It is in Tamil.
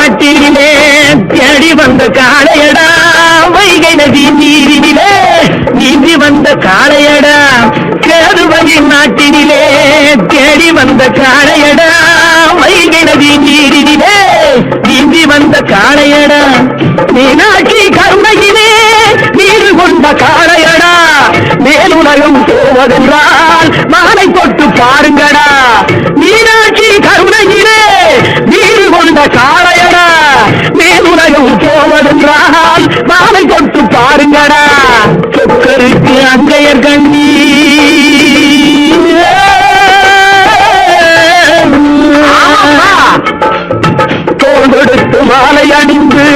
நாட்டிலே தேடி வந்த காளையடா வைகை நதி நீரிலே நீந்தி வந்த காளையடா கேதுவகை நாட்டிலே தேடி வந்த காளையடா வைகை நதி நீரிலே நீந்தி வந்த காளையடா மீனாட்சி கருணையிலே நீர் கொண்ட காளையடா மேலுலகம் போவதென்றால் மாலை தொட்டு பாருங்கடா மீனாட்சி கருணையிலே நீர் கொண்ட காளையடா மேலுலகம் போவதென்றால் மாலை தொட்டு பாருங்கடா சொக்கருக்கு அங்கையர் கண்ணி தோல் கொடுத்து மாலை அணிந்து